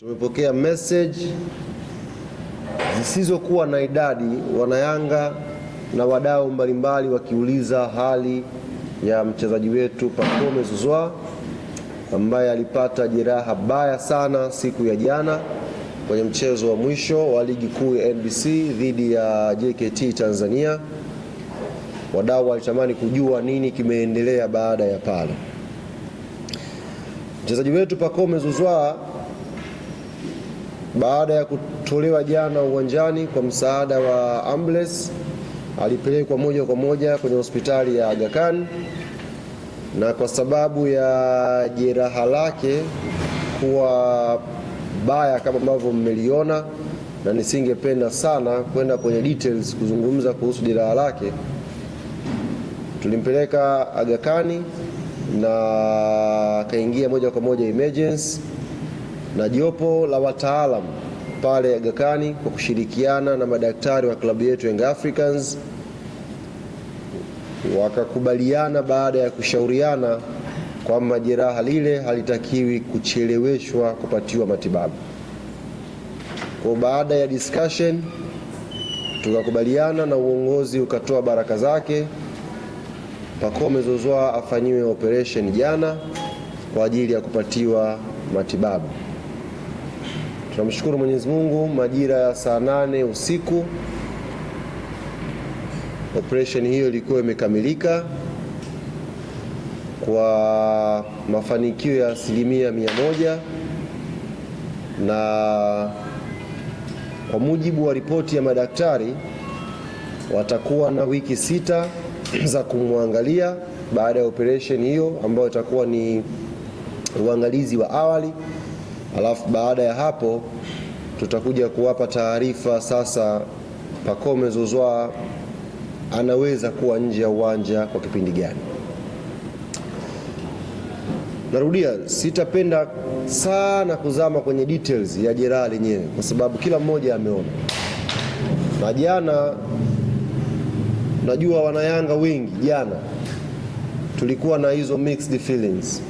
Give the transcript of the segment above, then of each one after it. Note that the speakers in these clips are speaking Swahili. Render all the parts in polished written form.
Tumepokea message zisizokuwa na idadi, wanayanga na wadau mbalimbali wakiuliza hali ya mchezaji wetu Pacome Zouzoua ambaye alipata jeraha baya sana siku ya jana kwenye mchezo wa mwisho wa ligi kuu ya NBC dhidi ya JKT Tanzania. Wadau walitamani kujua nini kimeendelea baada ya pale. Mchezaji wetu Pacome Zouzoua baada ya kutolewa jana uwanjani kwa msaada wa ambulance alipelekwa moja kwa moja kwenye hospitali ya Aga Khan, na kwa sababu ya jeraha lake kuwa baya kama ambavyo mmeliona, na nisingependa sana kwenda kwenye details kuzungumza kuhusu jeraha lake, tulimpeleka Aga Khan na kaingia moja kwa moja emergency, na jopo la wataalamu pale Aga Khan kwa kushirikiana na madaktari wa klabu yetu Young Africans wakakubaliana baada ya kushauriana kwamba jeraha lile halitakiwi kucheleweshwa kupatiwa matibabu. Kwa baada ya discussion tukakubaliana na uongozi ukatoa baraka zake Pacome Zouzoua afanyiwe operation jana kwa ajili ya kupatiwa matibabu. Tunamshukuru Mwenyezi Mungu, majira ya saa 8 usiku operation hiyo ilikuwa imekamilika kwa mafanikio ya 100%, na kwa mujibu wa ripoti ya madaktari watakuwa na wiki 6 za kumwangalia baada ya operation hiyo, ambayo itakuwa ni uangalizi wa awali. Alafu baada ya hapo tutakuja kuwapa taarifa sasa Pacome Zouzoua anaweza kuwa nje ya uwanja kwa kipindi gani. Narudia, sitapenda sana kuzama kwenye details ya jeraha lenyewe kwa sababu kila mmoja ameona. Na jana najua wanayanga wengi jana tulikuwa na hizo mixed feelings.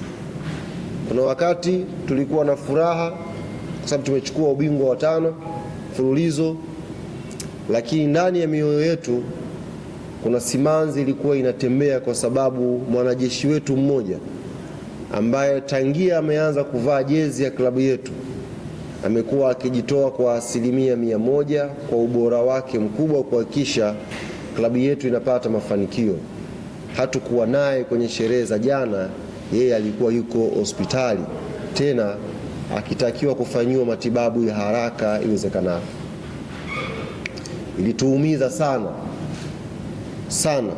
Kuna wakati tulikuwa na furaha kwa sababu tumechukua ubingwa wa 5 mfululizo, lakini ndani ya mioyo yetu kuna simanzi ilikuwa inatembea kwa sababu mwanajeshi wetu mmoja ambaye tangia ameanza kuvaa jezi ya klabu yetu amekuwa akijitoa kwa 100% kwa ubora wake mkubwa kuhakikisha klabu yetu inapata mafanikio. Hatukuwa naye kwenye sherehe za jana, yeye alikuwa yuko hospitali, tena akitakiwa kufanyiwa matibabu ya haraka iwezekanavyo. Ilituumiza sana.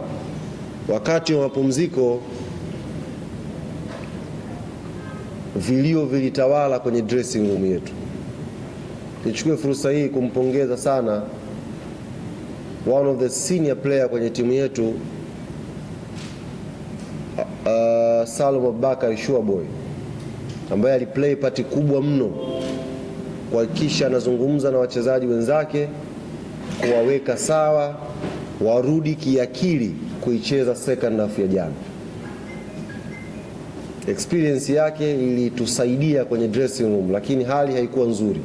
Wakati wa mapumziko vilio vilitawala kwenye dressing room yetu. Nichukue fursa hii kumpongeza sana one of the senior player kwenye timu yetu, Salum Abubakar Shuaboy, ambaye aliplay part kubwa mno kuhakikisha anazungumza na wachezaji wenzake kuwaweka sawa warudi kiakili kuicheza second half ya jana. Experience yake ilitusaidia kwenye dressing room, lakini hali haikuwa nzuri.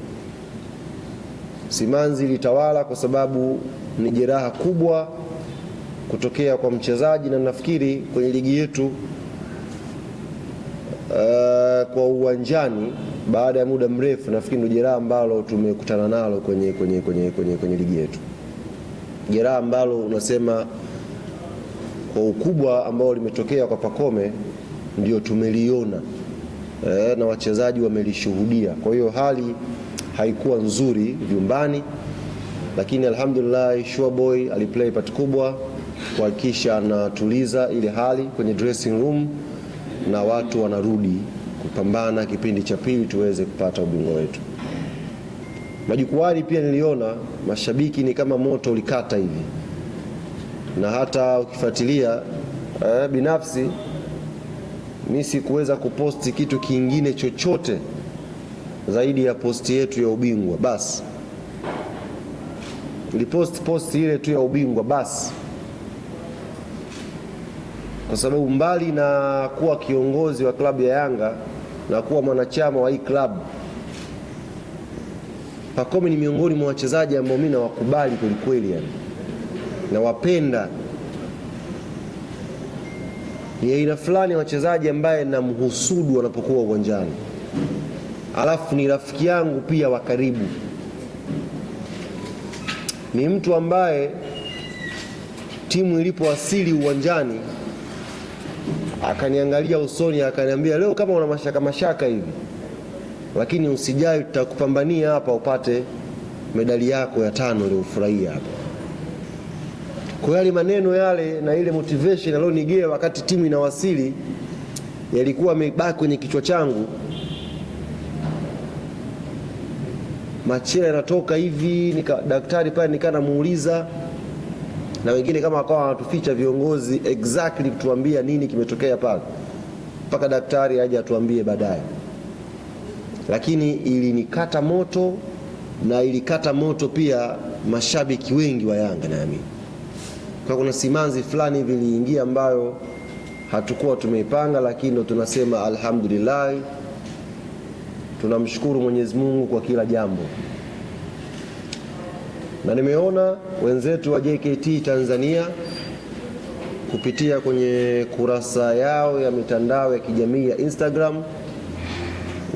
Simanzi ilitawala kwa sababu ni jeraha kubwa kutokea kwa mchezaji, na nafikiri kwenye ligi yetu kwa uwanjani baada ya muda mrefu nafikiri ndio jeraha ambalo tumekutana nalo kwenye ligi yetu. Jeraha ambalo unasema kwa ukubwa ambao limetokea kwa Pacome ndio tumeliona na wachezaji wamelishuhudia. Kwa hiyo hali haikuwa nzuri vyumbani, lakini alhamdulillah Shuaboy aliplay part kubwa kuhakikisha anatuliza ile hali kwenye dressing room na watu wanarudi kupambana kipindi cha pili tuweze kupata ubingwa wetu. Majukwani pia niliona mashabiki ni kama moto ulikata hivi, na hata ukifuatilia binafsi mimi sikuweza kuposti kitu kingine chochote zaidi ya posti yetu ya ubingwa basi. Tuliposti ile tu ya ubingwa basi, kwa sababu mbali na kuwa kiongozi wa klabu ya Yanga na kuwa mwanachama wa hii klabu, Pacome ni miongoni mwa wachezaji ambao mimi nawakubali kweli yani. Nawapenda. Ni aina fulani ya wachezaji ambaye namhusudu wanapokuwa uwanjani. Alafu ni rafiki yangu pia wa karibu. Ni mtu ambaye timu ilipowasili uwanjani akaniangalia usoni akaniambia, leo kama una mashaka hivi, lakini usijali, tutakupambania hapa upate medali yako ya 5 uliyofurahia hapa. Kwa yale maneno yale na ile motivation alionigea wakati timu inawasili yalikuwa yamebaki kwenye kichwa changu. Machela yanatoka hivi, daktari pale nikanamuuliza, na wengine kama wakawa wanatuficha viongozi exactly kutuambia nini kimetokea pale, mpaka daktari aje atuambie baadaye. Lakini ilinikata moto, na ilikata moto pia mashabiki wengi wa Yanga naamini. Kwa kuna simanzi fulani viliingia ambayo hatukuwa tumeipanga, lakini ndo tunasema alhamdulillah, tunamshukuru Mwenyezi Mungu kwa kila jambo. Na nimeona wenzetu wa JKT Tanzania kupitia kwenye kurasa yao ya mitandao ya kijamii ya Instagram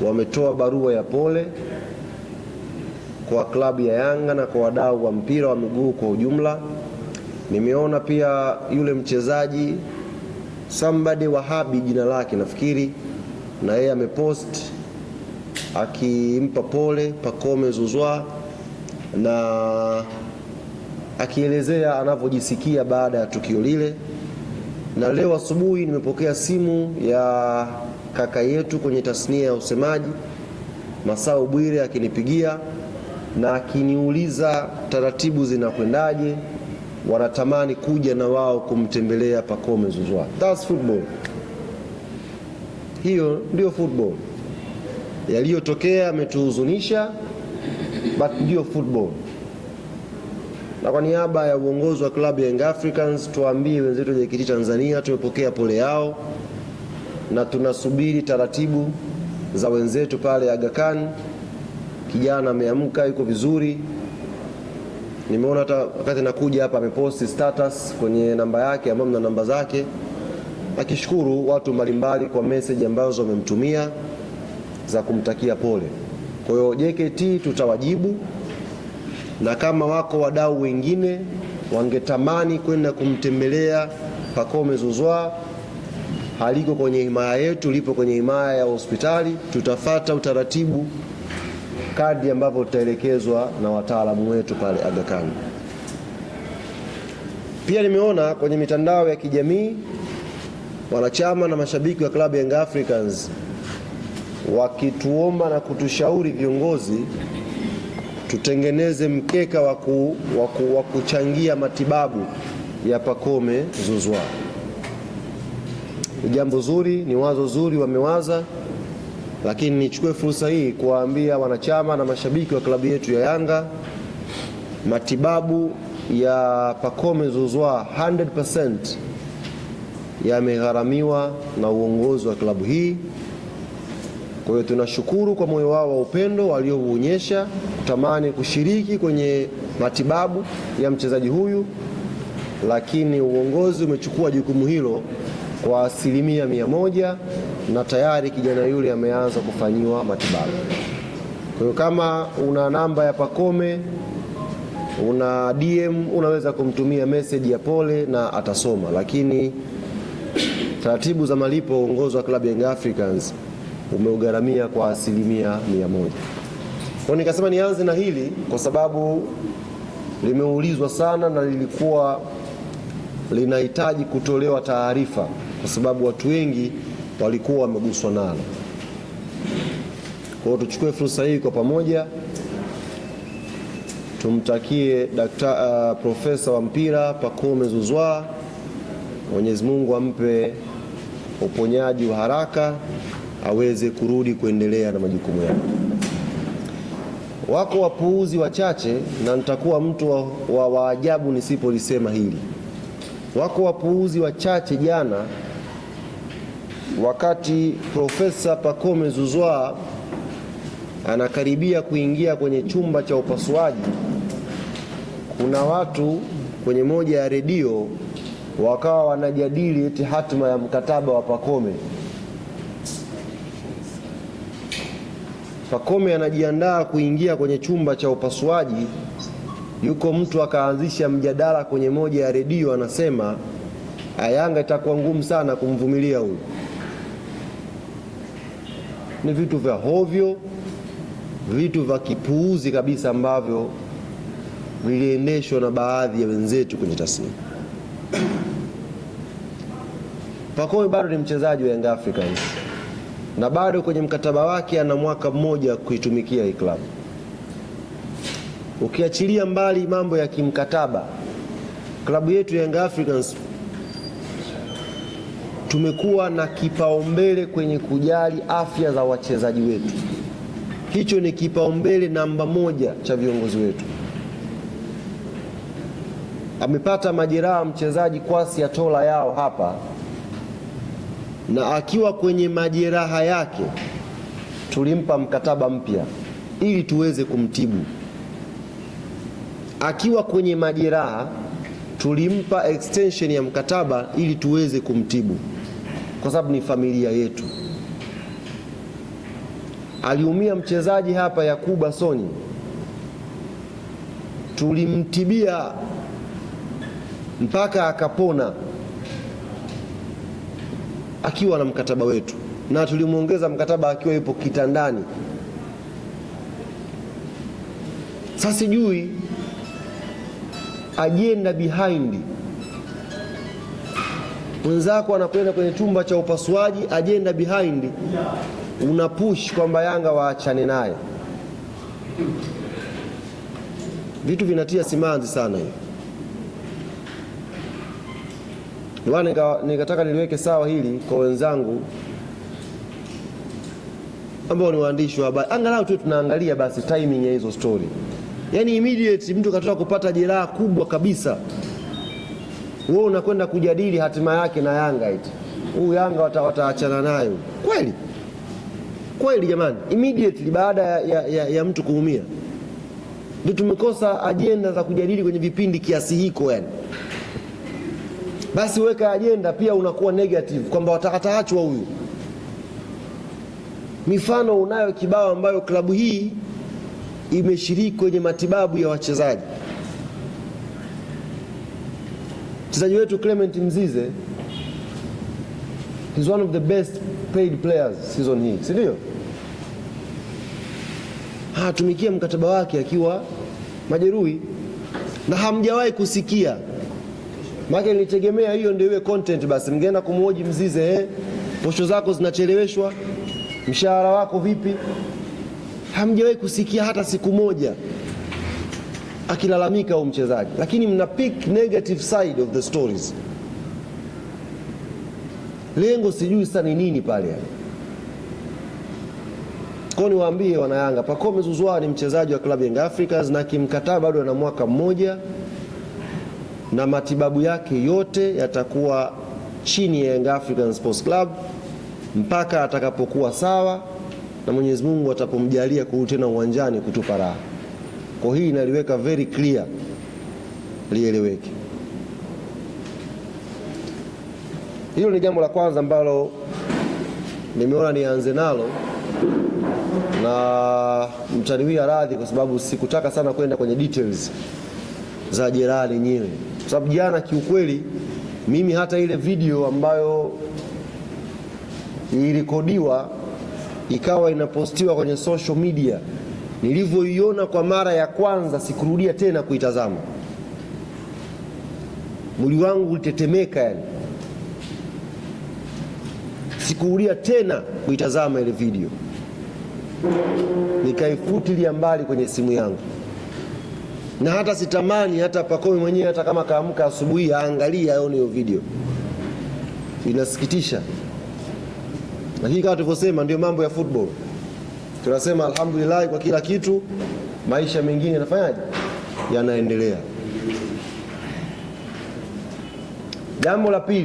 wametoa barua ya pole kwa klabu ya Yanga na kwa wadau wa mpira wa miguu kwa ujumla. Nimeona pia yule mchezaji somebody Wahabi jina lake nafikiri, na yeye amepost akimpa pole Pacome Zouzoua na akielezea anavyojisikia baada ya tukio lile. Na leo asubuhi nimepokea simu ya kaka yetu kwenye tasnia ya usemaji Masao Bwire akinipigia na akiniuliza taratibu zinakwendaje, wanatamani kuja na wao kumtembelea Pacome Zouzoua. That's football. Hiyo ndio football. Yaliyotokea ametuhuzunisha, but ndio football. Na kwa niaba ya uongozi wa klabu ya Young Africans tuambie wenzetu wa JKT Tanzania tumepokea pole yao na tunasubiri taratibu za wenzetu pale Aga Khan. Kijana ameamka, yuko vizuri. Nimeona hata wakati nakuja hapa ameposti status kwenye namba yake ambayo mna namba zake, akishukuru watu mbalimbali kwa message ambazo wamemtumia za kumtakia pole. Kwa hiyo JKT tutawajibu, na kama wako wadau wengine wangetamani kwenda kumtembelea Pacome Zouzoua, haliko kwenye himaya yetu, lipo kwenye himaya ya hospitali, tutafata utaratibu kadri ambavyo tutaelekezwa na wataalamu wetu pale Aga Khan. Pia nimeona kwenye mitandao ya kijamii wanachama na mashabiki wa klabu ya Young Africans wakituomba na kutushauri viongozi tutengeneze mkeka wa kuchangia matibabu ya Pacome Zouzoua. Ni jambo zuri, ni wazo zuri wamewaza, lakini nichukue fursa hii kuwaambia wanachama na mashabiki wa klabu yetu ya Yanga, matibabu ya Pacome Zouzoua 100% yamegharamiwa na uongozi wa klabu hii. Kwa hiyo tunashukuru kwa moyo wao wa upendo waliouonyesha kutamani kushiriki kwenye matibabu ya mchezaji huyu, lakini uongozi umechukua jukumu hilo kwa 100% na tayari kijana yule ameanza kufanyiwa matibabu. Kwa hiyo kama una namba ya Pacome, una DM, unaweza kumtumia message ya pole na atasoma, lakini taratibu za malipo uongozi wa klabu ya Young Africans umeugharamia kwa 100%. Kwa nikasema nianze na hili kwa sababu limeulizwa sana na lilikuwa linahitaji kutolewa taarifa kwa sababu watu wengi walikuwa wameguswa nalo. Kwa hiyo tuchukue fursa hii kwa pamoja tumtakie profesa wa mpira Pacome Zouzoua, Mwenyezi Mungu ampe uponyaji wa haraka aweze kurudi kuendelea na majukumu yake. Wako wapuuzi wachache, na nitakuwa mtu wa ajabu nisipolisema hili. Wako wapuuzi wachache jana wakati Profesa Pacome Zouzoua anakaribia kuingia kwenye chumba cha upasuaji, kuna watu kwenye moja ya redio wakawa wanajadili eti hatima ya mkataba wa Pacome. Pacome anajiandaa kuingia kwenye chumba cha upasuaji, yuko mtu akaanzisha mjadala kwenye moja ya redio, anasema Yanga itakuwa ngumu sana kumvumilia huyu. Ni vitu vya hovyo, vitu vya kipuuzi kabisa ambavyo viliendeshwa na baadhi ya wenzetu kwenye tasnia. Pacome bado ni mchezaji wa Young Africans na bado kwenye mkataba wake ana mwaka mmoja kuitumikia hii klabu. Ukiachilia mbali mambo ya kimkataba, klabu yetu ya Young Africans tumekuwa na kipaumbele kwenye kujali afya za wachezaji wetu. Hicho ni kipaumbele namba moja cha viongozi wetu. Amepata majeraha mchezaji Kwasi Atola yao hapa, na akiwa kwenye majeraha yake tulimpa mkataba mpya ili tuweze kumtibu. Akiwa kwenye majeraha tulimpa extension ya mkataba ili tuweze kumtibu, kwa sababu ni familia yetu. Aliumia mchezaji hapa Yakuba Soni, tulimtibia mpaka akapona akiwa na mkataba wetu, na tulimuongeza mkataba akiwa yupo kitandani. Sasa sijui agenda behind. Mwenzako anakwenda kwenye chumba cha upasuaji, agenda behind una push kwamba Yanga waachane naye. Vitu vinatia simanzi sana hivi. Nikataka niliweke sawa hili kwa wenzangu ambao ni waandishi wa habari, angalau tu tunaangalia basi timing ya hizo story. Yani immediate mtu katoka kupata jeraha kubwa kabisa, wewe unakwenda kujadili hatima yake na Yanga eti huyu Yanga wataachana nayo. Kweli kweli jamani, immediately baada ya mtu kuumia ndio tumekosa ajenda za kujadili kwenye vipindi kiasi hiko. Yani basi weka ajenda pia unakuwa negative kwamba watakaachwa huyu. Mifano unayo kibao ambayo klabu hii imeshiriki kwenye matibabu ya wachezaji. Mchezaji wetu Clement Mzize, he's one of the best paid players season hii, si ndio? Tumikia mkataba wake akiwa majeruhi na hamjawahi kusikia. Maana nilitegemea hiyo ndio iwe content, basi mngeenda kumhoji Mzize, posho zako zinacheleweshwa, mshahara wako vipi? Hamjawahi kusikia hata siku moja akilalamika huyo mchezaji, lakini mna pick negative side of the stories. Lengo sijui sana ni nini pale. Kwa niwaambie wana Yanga, Pacome Zouzoua ni mchezaji wa klabu ya Young Africans na kimkataba bado ana mwaka mmoja, na matibabu yake yote yatakuwa chini ya Young Africans Sports Club mpaka atakapokuwa sawa na Mwenyezi Mungu atapomjalia kurudi tena uwanjani kutupa raha. Kwa hii inaliweka very clear, lieleweke. Hilo ni jambo la kwanza ambalo nimeona nianze nalo, na mtaniwia radhi kwa sababu sikutaka sana kwenda kwenye details za jeraha lenyewe, kwa sababu jana kiukweli mimi hata ile video ambayo ilirekodiwa ikawa inapostiwa kwenye social media, nilivyoiona kwa mara ya kwanza sikurudia tena kuitazama. Mwili wangu ulitetemeka, yani sikurudia tena kuitazama ile video, nikaifutilia mbali kwenye simu yangu. Na hata sitamani hata Pacome mwenyewe hata kama kaamka asubuhi aangalie aone hiyo video. Inasikitisha. Lakini kama tulivyosema ndio mambo ya football. Tunasema alhamdulillah kwa kila kitu, maisha mengine yanafanyaje? Yanaendelea. Jambo la pili,